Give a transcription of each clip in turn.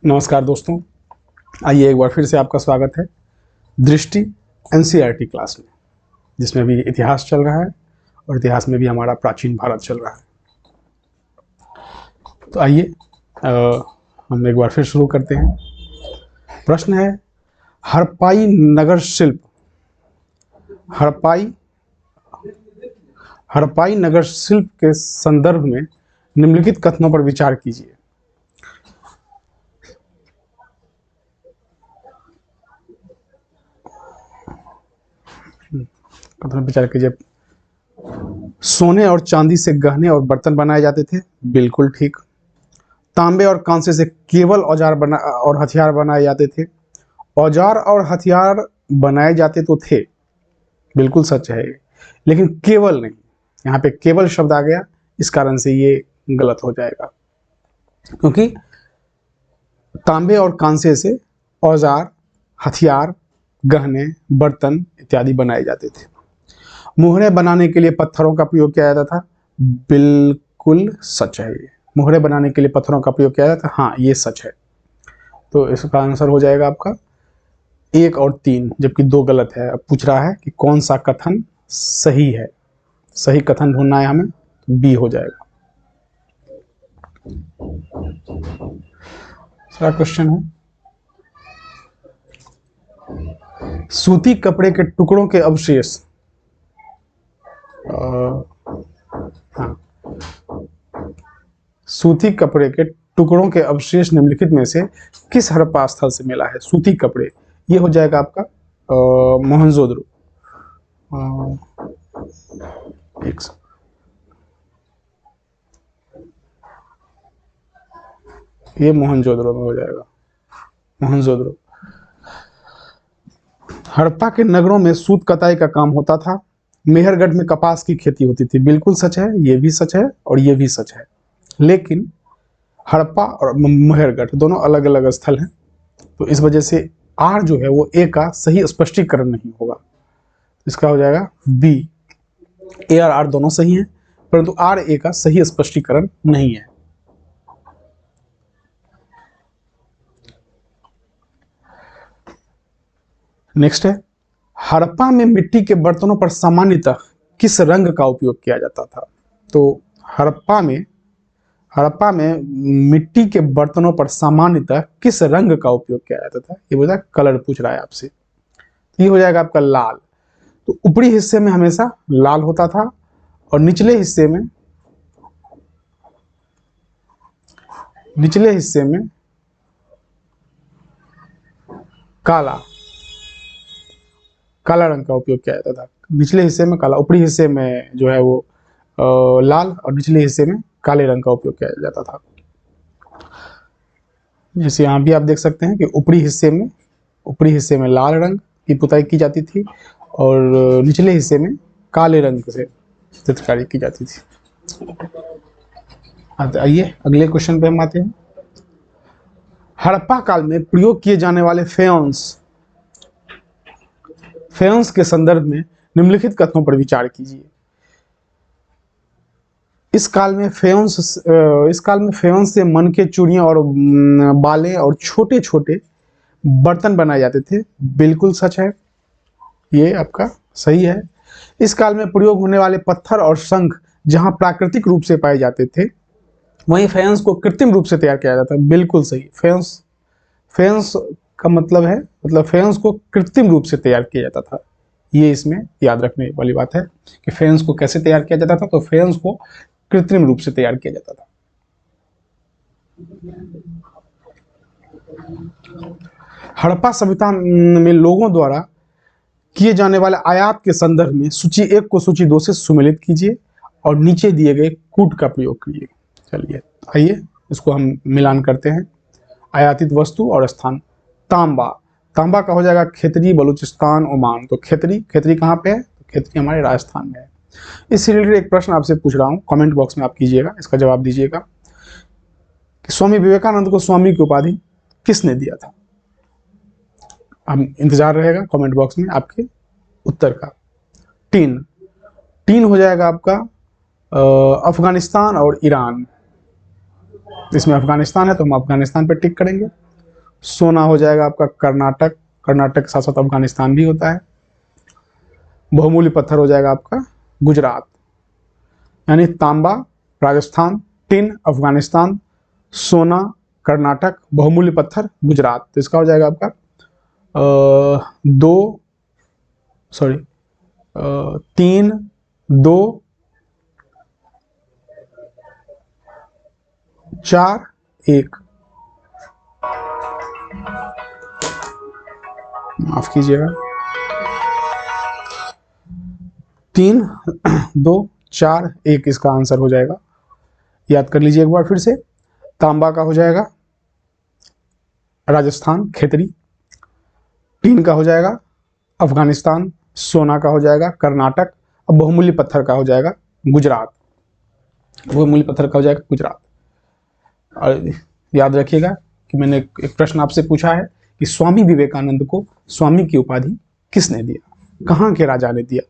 नमस्कार दोस्तों, आइए एक बार फिर से आपका स्वागत है दृष्टि एनसीईआरटी क्लास में, जिसमें भी इतिहास चल रहा है और इतिहास में भी हमारा प्राचीन भारत चल रहा है। तो आइए हम एक बार फिर शुरू करते हैं। प्रश्न है, हड़प्पाई नगर शिल्प हड़प्पाई नगर शिल्प के संदर्भ में निम्नलिखित कथनों पर विचार कीजिए। कथन विचार कीजिए। सोने और चांदी से गहने और बर्तन बनाए जाते थे, बिल्कुल ठीक। तांबे और कांसे से केवल औजार और हथियार बनाए जाते थे। औजार और हथियार बनाए जाते तो थे, बिल्कुल सच है, लेकिन केवल नहीं। यहाँ पे केवल शब्द आ गया, इस कारण से ये गलत हो जाएगा, क्योंकि तांबे और कांसे से औजार, हथियार, गहने, बर्तन इत्यादि बनाए जाते थे। मुहरे बनाने के लिए पत्थरों का प्रयोग किया जाता था, बिल्कुल सच है। ये मुहरे बनाने के लिए पत्थरों का प्रयोग किया जाता था, हाँ ये सच है। तो इसका आंसर हो जाएगा आपका 1 और 3, जबकि 2 गलत है। अब पूछ रहा है कि कौन सा कथन सही है। सही कथन ढूंढना है हमें, तो बी हो जाएगा। दूसरा क्वेश्चन है, सूती कपड़े के टुकड़ों के अवशेष हाँ, सूती कपड़े के टुकड़ों के अवशेष निम्नलिखित में से किस हड़प्पा स्थल से मिला है? सूती कपड़े, ये हो जाएगा आपका मोहनजोदड़ो। ये मोहनजोदड़ो में हो जाएगा, मोहनजोदड़ो। हड़प्पा के नगरों में सूत कताई का काम होता था। मेहरगढ़ में कपास की खेती होती थी, बिल्कुल सच है, ये भी सच है और ये भी सच है। लेकिन हड़प्पा और मेहरगढ़ दोनों अलग अलग स्थल हैं, तो इस वजह से आर जो है वो ए का सही स्पष्टीकरण नहीं होगा। इसका हो जाएगा बी। ए और आर दोनों सही हैं, परंतु आर ए का सही स्पष्टीकरण नहीं है। नेक्स्ट है, हड़प्पा में मिट्टी के बर्तनों पर सामान्यतः किस रंग का उपयोग किया जाता था? तो हड़प्पा में मिट्टी के बर्तनों पर सामान्यतः किस रंग का उपयोग किया जाता था? ये बोला कलर पूछ रहा है आपसे, तो ये हो जाएगा आपका लाल। तो ऊपरी हिस्से में हमेशा लाल होता था और निचले हिस्से में काला रंग का उपयोग किया जाता था। निचले हिस्से में काला, ऊपरी हिस्से में जो है वो लाल और निचले हिस्से में काले रंग का उपयोग किया जाता था। जैसे यहाँ भी आप देख सकते हैं कि ऊपरी हिस्से में लाल रंग की पुताई की जाती थी और निचले हिस्से में काले रंग से चित्रकारी की जाती थी। आइए अगले क्वेश्चन पे हम आते हैं। हड़प्पा काल में प्रयोग किए जाने वाले फेयंस के संदर्भ में निम्नलिखित कथनों पर विचार कीजिए। इस काल में फेयंस से मन के चूड़ियां और बालें और छोटे छोटे बर्तन बनाए जाते थे, बिल्कुल सच है, ये आपका सही है। इस काल में प्रयोग होने वाले पत्थर और शंख जहां प्राकृतिक रूप से पाए जाते थे, वहीं फेयंस को कृत्रिम रूप से तैयार किया जाता है, बिल्कुल सही। फेयंस का मतलब है, फेयंस को कृत्रिम रूप से तैयार किया जाता था। ये इसमें याद रखने वाली बात है कि फेयंस को कैसे तैयार किया जाता था। तो फेयंस को कृत्रिम रूप से तैयार किया जाता था। हड़प्पा सभ्यता में लोगों द्वारा किए जाने वाले आयात के संदर्भ में सूची 1 को सूची 2 से सुमेलित कीजिए और नीचे दिए गए कूट का प्रयोग कीजिए। चलिए आइए इसको हम मिलान करते हैं। आयातित वस्तु और स्थान, तांबा का हो जाएगा खेतरी, बलूचिस्तान, ओमान। तो खेतरी कहाँ पे है? खेतरी हमारे राजस्थान में है। इससे रिलेटेड एक प्रश्न आपसे पूछ रहा हूँ, कमेंट बॉक्स में आप कीजिएगा, इसका जवाब दीजिएगा कि स्वामी विवेकानंद को स्वामी की उपाधि किसने दिया था? हम इंतजार रहेगा कमेंट बॉक्स में आपके उत्तर का। टीन हो जाएगा आपका अफगानिस्तान और ईरान। इसमें अफगानिस्तान है तो हम अफगानिस्तान पर टिक करेंगे। सोना हो जाएगा आपका कर्नाटक, कर्नाटक के साथ साथ अफगानिस्तान भी होता है। बहुमूल्य पत्थर हो जाएगा आपका गुजरात, यानी तांबा राजस्थान, टिन अफगानिस्तान, सोना कर्नाटक, बहुमूल्य पत्थर गुजरात। तो इसका हो जाएगा आपका दो, सॉरी 3, 2, 4, 1, माफ कीजिएगा, 3, 2, 4, 1 इसका आंसर हो जाएगा। याद कर लीजिए एक बार फिर से। तांबा का हो जाएगा राजस्थान खेतरी, टीन का हो जाएगा अफगानिस्तान, सोना का हो जाएगा कर्नाटक, और बहुमूल्य पत्थर का हो जाएगा गुजरात। बहुमूल्य पत्थर का हो जाएगा गुजरात। और याद रखिएगा कि मैंने एक प्रश्न आपसे पूछा है कि स्वामी विवेकानंद को स्वामी की उपाधि किसने दिया, कहां के राजा ने दिया।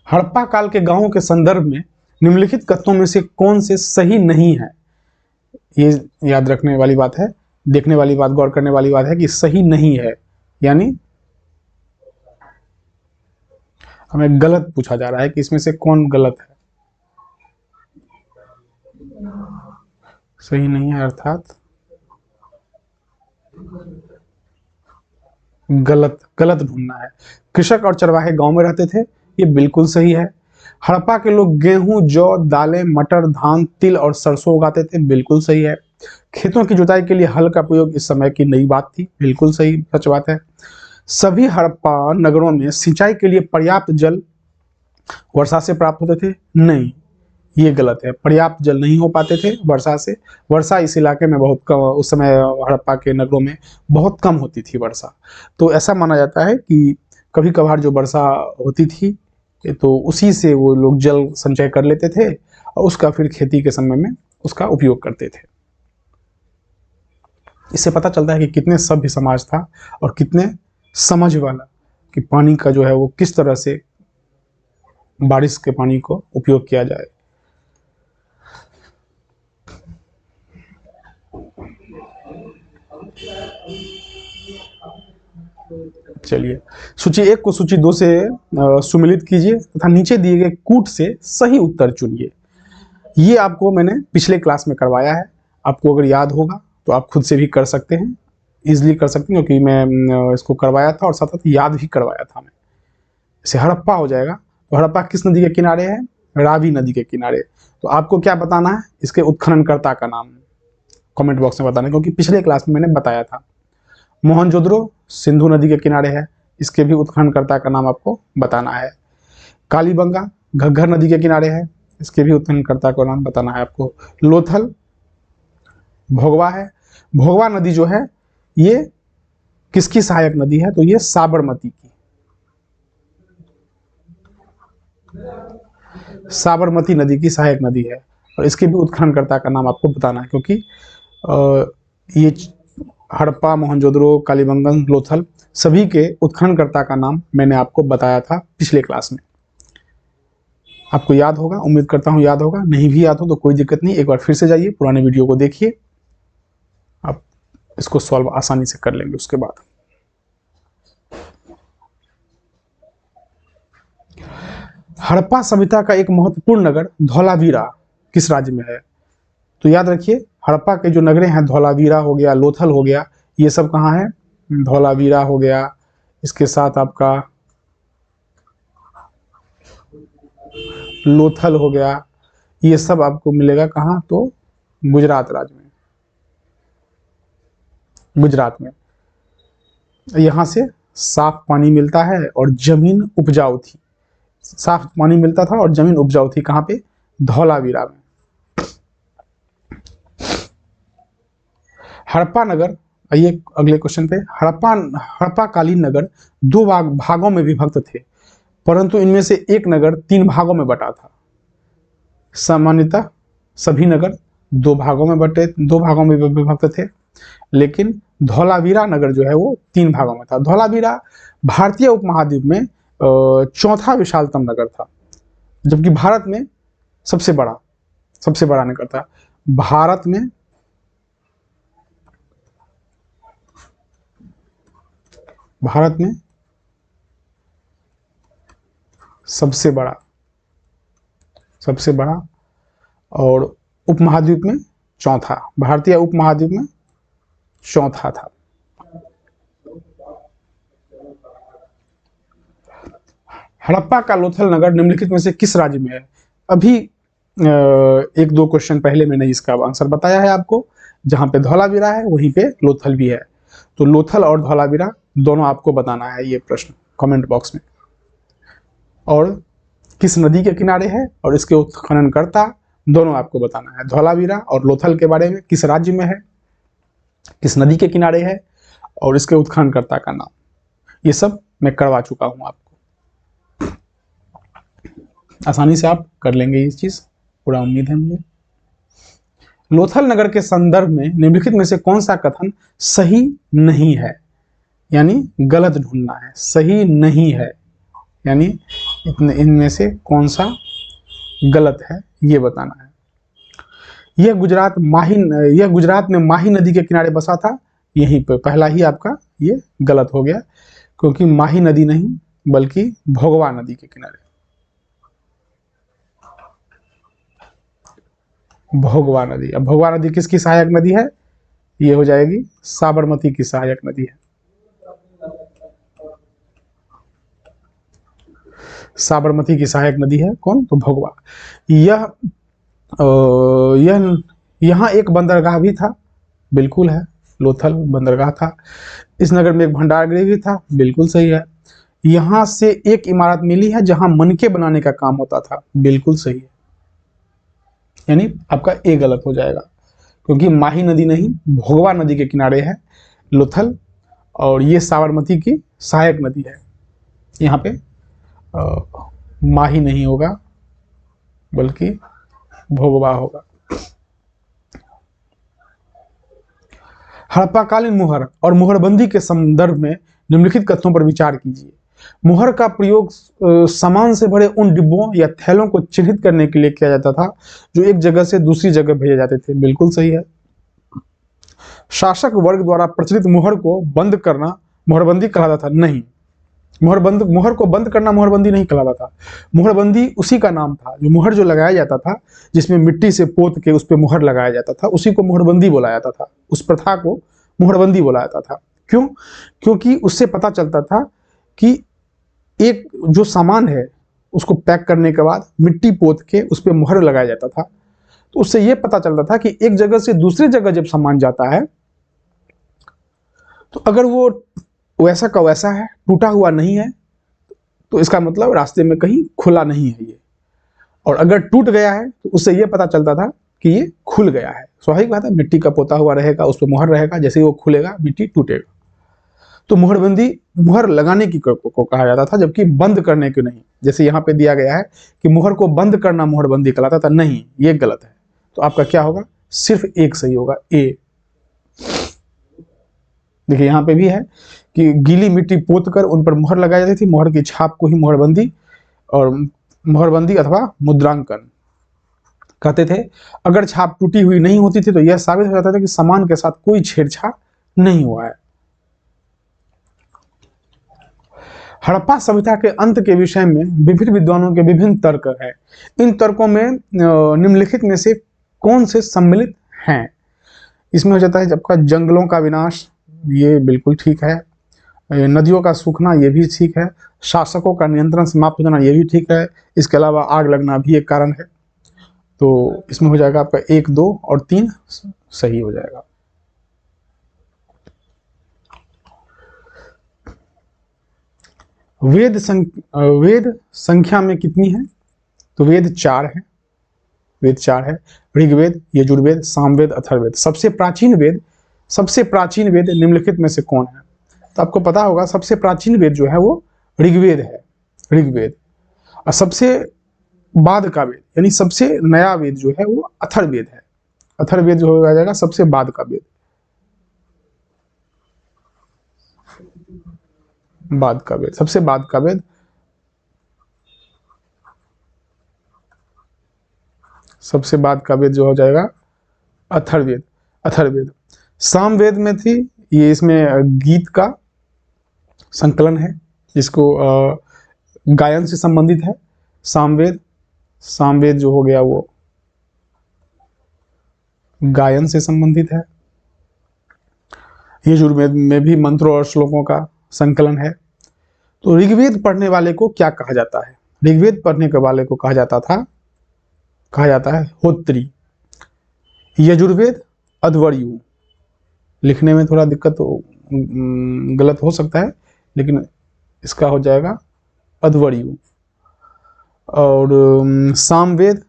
हड़प्पा काल के गांवों के संदर्भ में निम्नलिखित कथनों में से कौन से सही नहीं है। ये याद रखने वाली बात है, देखने वाली बात, गौर करने वाली बात है कि सही नहीं है, यानी हमें गलत पूछा जा रहा है कि इसमें से कौन गलत है। सही नहीं है अर्थात गलत, गलत ढूंढना है। कृषक और चरवाहे गांव में रहते थे, ये बिल्कुल सही है। हड़प्पा के लोग गेहूं, जौ, दालें, मटर, धान, तिल और सरसों उगाते थे, बिल्कुल सही है। खेतों की जुताई के लिए हल का प्रयोग इस समय की नई बात थी, बिल्कुल सही, सच बात है। सभी हड़प्पा नगरों में सिंचाई के लिए पर्याप्त जल वर्षा से प्राप्त होते थे, नहीं, ये गलत है। पर्याप्त जल नहीं हो पाते थे वर्षा से। वर्षा इस इलाके में बहुत कम, उस समय हड़प्पा के नगरों में बहुत कम होती थी वर्षा। तो ऐसा माना जाता है कि कभी कभार जो वर्षा होती थी तो उसी से वो लोग जल संचय कर लेते थे और उसका फिर खेती के समय में उसका उपयोग करते थे। इससे पता चलता है कि कितने सभ्य समाज था और कितने समझ वाला, कि पानी का जो है वो किस तरह से बारिश के पानी को उपयोग किया जाए। चलिए, सूची 1 को सूची 2 से सुमिलित कीजिए तथा नीचे दिए गए कूट से सही उत्तर चुनिए। ये आपको मैंने पिछले क्लास में करवाया है, आपको अगर याद होगा तो आप खुद से भी कर सकते हैं, इजिली कर सकते हैं, क्योंकि मैं इसको करवाया था और साथ साथ याद भी करवाया था मैं। जैसे हड़प्पा हो जाएगा, तो हड़प्पा किस नदी के किनारे है, रावी नदी के किनारे। तो आपको क्या बताना है, इसके उत्खननकर्ता का नाम कमेंट बॉक्स में बताना, क्योंकि पिछले क्लास में मैंने बताया था। मोहनजोदड़ो सिंधु नदी के किनारे है, इसके भी उत्खननकर्ता का नाम आपको बताना है। कालीबंगा घग्घर नदी के किनारे है, इसके भी उत्खननकर्ता का नाम बताना है आपको। लोथल भोगवा है, भोगवा नदी जो है ये किसकी सहायक नदी है, तो ये साबरमती की, साबरमती नदी की सहायक नदी है। और इसके भी उत्खननकर्ता का नाम आपको बताना है, क्योंकि ये हड़प्पा, मोहनजोदड़ो, कालीबंगन, लोथल सभी के उत्खननकर्ता का नाम मैंने आपको बताया था पिछले क्लास में। आपको याद होगा, उम्मीद करता हूं याद होगा। नहीं भी याद हो तो कोई दिक्कत नहीं, एक बार फिर से जाइए, पुराने वीडियो को देखिए, आप इसको सॉल्व आसानी से कर लेंगे। उसके बाद हड़प्पा सभ्यता का एक महत्वपूर्ण नगर धौलावीरा किस राज्य में है। तो याद रखिए, हड़प्पा के जो नगरें हैं, धौलावीरा हो गया, लोथल हो गया, ये सब कहाँ है, धौलावीरा हो गया, इसके साथ आपका लोथल हो गया, ये सब आपको मिलेगा कहाँ, तो गुजरात राज्य में, गुजरात में। यहाँ से साफ पानी मिलता है और जमीन उपजाऊ थी, साफ पानी मिलता था और जमीन उपजाऊ थी, कहाँ पे, धौलावीरा में। हड़प्पा नगर, आइए अगले क्वेश्चन पे। हड़प्पा कालीन नगर 2 भागों में विभक्त थे, परंतु इनमें से एक नगर 3 भागों में बटा था। सामान्यतः सभी नगर 2 भागों में विभक्त थे, लेकिन धौलावीरा नगर जो है वो 3 भागों में था। धौलावीरा भारतीय उपमहाद्वीप में चौथा विशालतम नगर था, जबकि भारत में सबसे बड़ा नगर था। भारत में सबसे बड़ा और उपमहाद्वीप में चौथा, भारतीय उपमहाद्वीप में चौथा था। हड़प्पा का लोथल नगर निम्नलिखित में से किस राज्य में है? अभी एक दो क्वेश्चन पहले मैंने इसका आंसर बताया है आपको। जहां पे धौलावीरा है वहीं पे लोथल भी है। तो लोथल और धौलावीरा दोनों आपको बताना है ये प्रश्न कमेंट बॉक्स में। और किस नदी के किनारे है और इसके उत्खननकर्ता दोनों आपको बताना है। धौलावीरा और लोथल के बारे में किस राज्य में है, किस नदी के किनारे है और इसके उत्खननकर्ता का नाम, ये सब मैं करवा चुका हूं आपको। आसानी से आप कर लेंगे ये चीज, पूरा उम्मीद है मुझे। लोथल नगर के संदर्भ में निम्नलिखित में से कौन सा कथन सही नहीं है, यानी गलत ढूंढना है। सही नहीं है यानी इनमें से कौन सा गलत है ये बताना है। यह गुजरात में माही नदी के किनारे बसा था। यहीं पर पहला ही आपका ये गलत हो गया, क्योंकि माही नदी नहीं बल्कि भोगवा नदी के किनारे। भोगवा नदी, अब भोगवा नदी किसकी सहायक नदी है? ये हो जाएगी साबरमती की सहायक नदी है। साबरमती की सहायक नदी है कौन? तो भोगवा। यहाँ एक बंदरगाह भी था, बिल्कुल है, लोथल बंदरगाह था। इस नगर में एक भंडारगृह भी था, बिल्कुल सही है। यहां से एक इमारत मिली है जहां मनके बनाने का काम होता था, बिल्कुल सही है। यानी आपका ए गलत हो जाएगा, क्योंकि माही नदी नहीं भोगवा नदी के किनारे है लोथल, और ये साबरमती की सहायक नदी है। यहाँ पे माही नहीं होगा बल्कि भोगवा होगा। हड़प्पाकालीन मुहर और मुहरबंदी के संदर्भ में निम्नलिखित कथनों पर विचार कीजिए। मुहर का प्रयोग सामान से भरे उन डिब्बों या थैलों को चिन्हित करने के लिए किया जाता था जो एक जगह से दूसरी जगह भेजे जाते थे, बिल्कुल सही है। शासक वर्ग द्वारा प्रचलित मुहर को बंद करना मुहरबंदी कहलाता था? नहीं, मुहर को बंद करना मुहरबंदी नहीं कहलाता था। मुहरबंदी उसी का नाम था, जो मुहर जो लगाया जाता था जिसमें मिट्टी से पोत के उस पर मुहर लगाया जाता था, उसी को मुहरबंदी बोला जाता था। उस प्रथा को मुहरबंदी बोला जाता था। क्यों? क्योंकि उससे पता चलता था कि एक जो सामान है उसको पैक करने के बाद मिट्टी पोत के उस पर मुहर लगाया जाता था। तो उससे यह पता चलता था कि एक जगह से दूसरी जगह जब सामान जाता है तो अगर वो वैसा का वैसा है, टूटा हुआ नहीं है, तो इसका मतलब रास्ते में कहीं खुला नहीं है ये। और अगर टूट गया है तो उससे यह पता चलता था कि ये खुल गया है। स्वाभाविक बात है, मिट्टी का पोता हुआ रहेगा, उस पर मुहर रहेगा, जैसे ही वो खुलेगा मिट्टी टूटेगा। तो मुहरबंदी मुहर लगाने की को कहा जाता था, जबकि बंद करने की नहीं। जैसे यहाँ पे दिया गया है कि मुहर को बंद करना मुहरबंदी कहलाता था, नहीं, ये गलत है। तो आपका क्या होगा? सिर्फ एक सही होगा, ए। देखिए यहाँ पे भी है कि गीली मिट्टी पोत कर उन पर मुहर लगाई जाती थी। मुहर की छाप को ही मुहरबंदी अथवा मुद्रांकन कहते थे। अगर छाप टूटी हुई नहीं होती थी तो यह साबित हो जाता था कि सामान के साथ कोई छेड़छाड़ नहीं हुआ है। हड़प्पा सभ्यता के अंत के विषय में विभिन्न विद्वानों के विभिन्न तर्क है। इन तर्कों में निम्नलिखित में से कौन से सम्मिलित हैं? इसमें हो जाता है आपका जंगलों का विनाश, ये बिल्कुल ठीक है। नदियों का सूखना, ये भी ठीक है। शासकों का नियंत्रण समाप्त हो जाना, ये भी ठीक है। इसके अलावा आग लगना भी एक कारण है। तो इसमें हो जाएगा आपका 1, 2 और 3 सही हो जाएगा। वेद संख्या में कितनी है? तो वेद 4 है। वेद 4 है। ऋग्वेद, यजुर्वेद, सामवेद, अथर्ववेद। सबसे प्राचीन वेद निम्नलिखित में से कौन है? तो आपको पता होगा सबसे प्राचीन वेद जो है वो ऋग्वेद है, ऋग्वेद। और सबसे बाद का वेद यानी सबसे नया वेद जो है वो अथर्ववेद है। अथर्ववेद जो हो जाएगा सबसे बाद का वेद, बाद का वेद, सबसे बाद का वेद सबसे बाद का वेद जो हो जाएगा अथर्ववेद। अथर्ववेद सामवेद में थी, ये इसमें गीत का संकलन है, जिसको गायन से संबंधित है। सामवेद, सामवेद जो हो गया वो गायन से संबंधित है। यजुर्वेद में भी मंत्रों और श्लोकों का संकलन है। तो ऋग्वेद पढ़ने वाले को क्या कहा जाता है? ऋग्वेद पढ़ने के वाले को कहा जाता है होत्री। यजुर्वेद अध्वर्यु, लिखने में थोड़ा दिक्कत गलत हो सकता है, लेकिन इसका हो जाएगा अध्वर्यु। और सामवेद,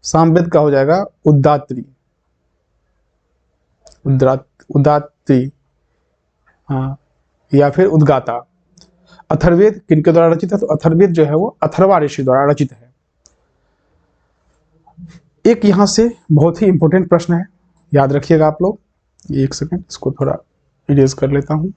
सामवेद का हो जाएगा उद्दात्री। उद्दात्री, हाँ, या फिर उद्गाता। अथर्ववेद किनके द्वारा रचित है? तो अथर्ववेद जो है वो अथर्वा ऋषि द्वारा रचित है। एक यहां से बहुत ही इंपॉर्टेंट प्रश्न है, याद रखिएगा आप लोग। एक सेकंड, इसको थोड़ा इरेज कर लेता हूं।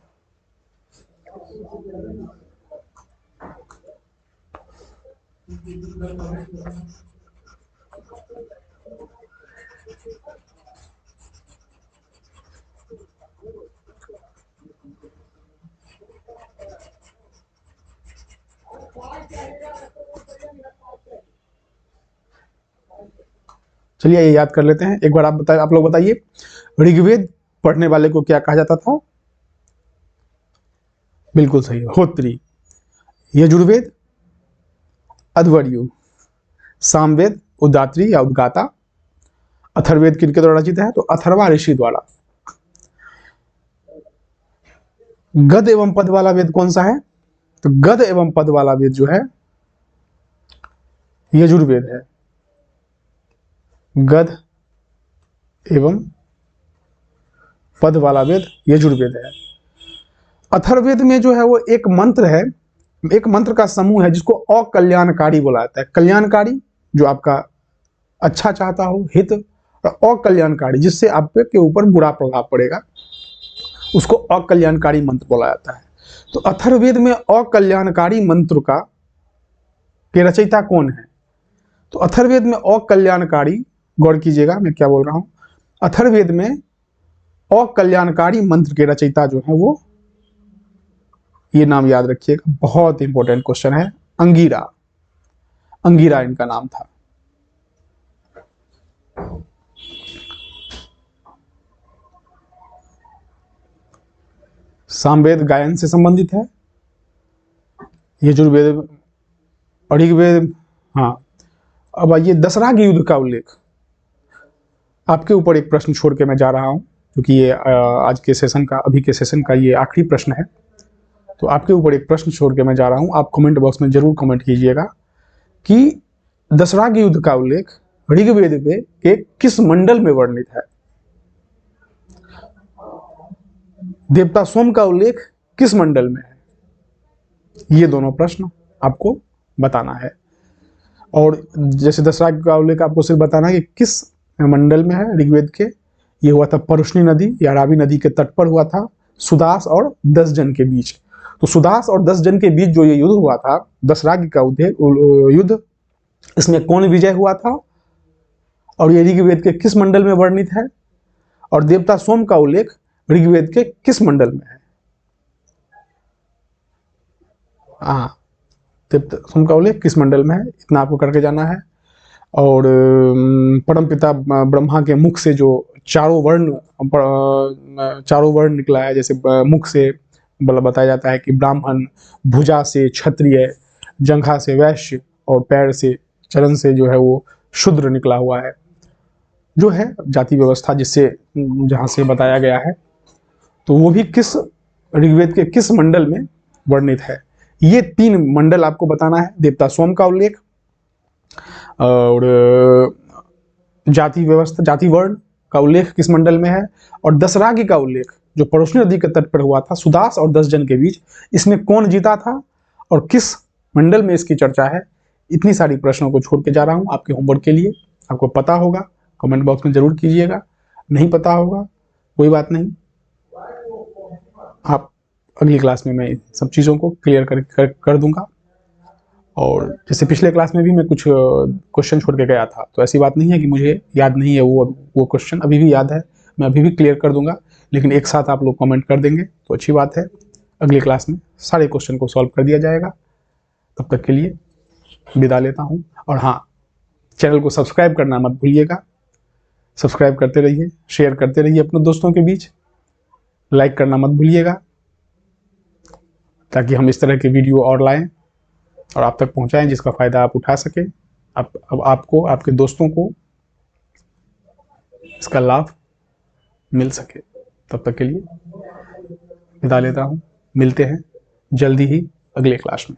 चलिए ये याद कर लेते हैं एक बार। आप लोग बताइए, ऋग्वेद पढ़ने वाले को क्या कहा जाता था? बिल्कुल सही, होत्री। यजुर्वेद अध्वर्यु, सामवेद उद्दात्री या उद्गाता। अथर्ववेद किनके द्वारा रचित है? तो अथर्वा ऋषि द्वारा। गद एवं पद वाला वेद कौन सा है? तो गद एवं पद वाला वेद जो है यजुर्वेद है। गद एवं पद वाला वेद यजुर्वेद है। अथर्ववेद में जो है वो एक मंत्र है, एक मंत्र का समूह है जिसको अकल्याणकारी बोला जाता है। कल्याणकारी जो आपका अच्छा चाहता हो, हित, और अकल्याणकारी जिससे आपके ऊपर बुरा प्रभाव पड़ेगा, उसको अकल्याणकारी मंत्र बोला जाता है। तो अथर्ववेद में अकल्याणकारी मंत्र का के रचयिता कौन है? तो अथर्ववेद में अकल्याणकारी, गौर कीजिएगा मैं क्या बोल रहा हूं, अथर्ववेद में अकल्याणकारी मंत्र के रचयिता जो है वो, ये नाम याद रखिएगा, बहुत इंपॉर्टेंट क्वेश्चन है, अंगिरा। अंगिरा इनका नाम था। सामवेद गायन से संबंधित है, यजुर्वेद और ऋग्वेद। हाँ, अब आइए दशराग युद्ध का उल्लेख। आपके ऊपर एक प्रश्न छोड़ के मैं जा रहा हूं, क्योंकि ये आज के सेशन का, अभी के सेशन का ये आखिरी प्रश्न है। तो आपके ऊपर एक प्रश्न छोड़ के मैं जा रहा हूं, आप कमेंट बॉक्स में जरूर कमेंट कीजिएगा कि दशराग युद्ध का उल्लेख ऋग्वेद में के किस मंडल में वर्णित है? देवता सोम का उल्लेख किस मंडल में है? ये दोनों प्रश्न आपको बताना है। और जैसे दशराग का उल्लेख आपको सिर्फ बताना है कि किस मंडल में है ऋग्वेद के। ये हुआ था परशुनी नदी या रावी नदी के तट पर हुआ था, सुदास और 10 जन के बीच। तो सुदास और 10 जन के बीच जो ये युद्ध हुआ था, दशराग का युद्ध, इसमें कौन विजय हुआ था और ये ऋग्वेद के किस मंडल में वर्णित है? और देवता सोम का उल्लेख ऋग्वेद के किस मंडल में है? हाँ, देवता सोम का उल्लेख किस मंडल में है, इतना आपको करके जाना है। और परमपिता ब्रह्मा के मुख से जो चारों वर्ण निकला है, जैसे मुख से बताया जाता है कि ब्राह्मण, भुजा से क्षत्रिय, जंघा से वैश्य और पैर से, चरण से जो है वो शूद्र निकला हुआ है, जो है जाति व्यवस्था जिससे जहां से बताया गया है। तो वो भी किस ऋग्वेद के किस मंडल में वर्णित है? ये 3 मंडल आपको बताना है। देवता सोम का उल्लेख, और जाति व्यवस्था, जाति वर्ण का उल्लेख किस मंडल में है, और दशरागी का उल्लेख जो पड़ोसी नदी के तट पर हुआ था सुदास और 10 जन के बीच, इसमें कौन जीता था और किस मंडल में इसकी चर्चा है। इतनी सारी प्रश्नों को छोड़ के जा रहा हूं आपके होमवर्क के लिए। आपको पता होगा, कमेंट बॉक्स में जरूर कीजिएगा। नहीं पता होगा कोई बात नहीं, आप अगली क्लास में मैं सब चीज़ों को क्लियर कर दूंगा। और जैसे पिछले क्लास में भी मैं कुछ क्वेश्चन छोड़ के गया था, तो ऐसी बात नहीं है कि मुझे याद नहीं है, वो क्वेश्चन अभी भी याद है, मैं अभी भी क्लियर कर दूंगा। लेकिन एक साथ आप लोग कमेंट कर देंगे तो अच्छी बात है। अगली क्लास में सारे क्वेश्चन को सॉल्व कर दिया जाएगा। तब तक के लिए विदा लेता हूँ। और हाँ, चैनल को सब्सक्राइब करना मत भूलिएगा। सब्सक्राइब करते रहिए, शेयर करते रहिए अपने दोस्तों के बीच, लाइक करना मत भूलिएगा, ताकि हम इस तरह के वीडियो और लाएं और आप तक पहुंचाएं जिसका फ़ायदा आप उठा सकें। अब आपको, आपके दोस्तों को इसका लाभ मिल सके। तब तक के लिए विदा लेता हूं। मिलते हैं जल्दी ही अगले क्लास में।